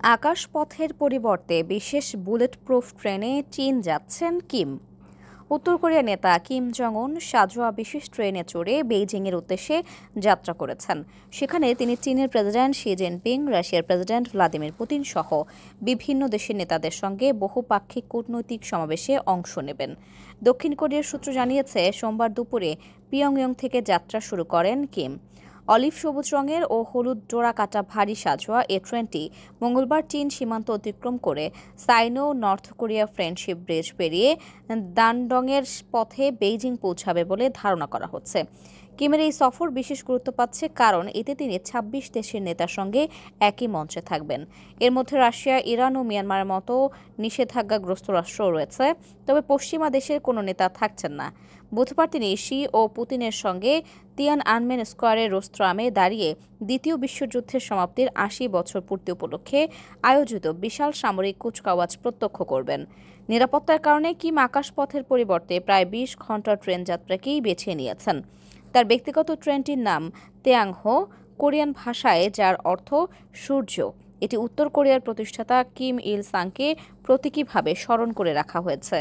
আকাশপথের পরিবর্তে বিশেষ বুলেটপ্রুফ ট্রেনে চীন যাচ্ছেন কিম। উত্তর কোরিয়ার নেতা কিম জং উন সাজোয়া বিশেষ ট্রেনে চড়ে বেইজিংয়ের উদ্দেশ্যে যাত্রা করেছেন। সেখানে তিনি চীনের প্রেসিডেন্ট শি জিনপিং, রাশিয়ার প্রেসিডেন্ট ভ্লাদিমির পুতিন সহ বিভিন্ন দেশের নেতাদের সঙ্গে বহুপাক্ষিক কূটনৈতিক সমাবেশে অংশ নেবেন। দক্ষিণ কোরিয়ার সূত্র জানিয়েছে, সোমবার দুপুরে পিয়ংইয়ং থেকে যাত্রা শুরু করেন কিম। অলিভ সবুজ রঙের ও হলুদ ডোরা কাটা ভারী সাজোয়া এ ট্রেনটি মঙ্গলবার চীন সীমান্ত অতিক্রম করে সাইনো নর্থ কোরিয়া ফ্রেন্ডশিপ ব্রিজ পেরিয়ে দানডংয়ের পথে বেইজিং পৌঁছাবে বলে ধারণা করা হচ্ছে। কিমের এই সফর বিশেষ গুরুত্ব পাচ্ছে কারণ এতে তিনি ২৬ দেশের নেতার সঙ্গে একই মঞ্চে থাকবেন। এর মধ্যে রাশিয়া, ইরান ও মিয়ানমারের মতো নিষেধাজ্ঞাগ্রস্ত রাষ্ট্রও রয়েছে, তবে পশ্চিমা দেশের কোনো নেতা থাকছেন না। বুধবার তিনি শি ও পুতিনের সঙ্গে তিয়ানআনমেন স্কোয়ারের রোস্ত্রামে দাঁড়িয়ে দ্বিতীয় বিশ্বযুদ্ধের সমাপ্তির ৮০ বছর পূর্তি উপলক্ষে আয়োজিত বিশাল সামরিক কুচকাওয়াজ প্রত্যক্ষ করবেন। নিরাপত্তার কারণে কিম আকাশপথের পরিবর্তে প্রায় ২০ ঘণ্টার ট্রেন যাত্রাকেই বেছে নিয়েছেন। তার ব্যক্তিগত ট্রেনটির নাম তেয়াংহো, কোরিয়ান ভাষায় যার অর্থ সূর্য। এটি উত্তর কোরিয়ার প্রতিষ্ঠাতা কিম ইল সাংকে প্রতীকীভাবে স্মরণ করে রাখা হয়েছে।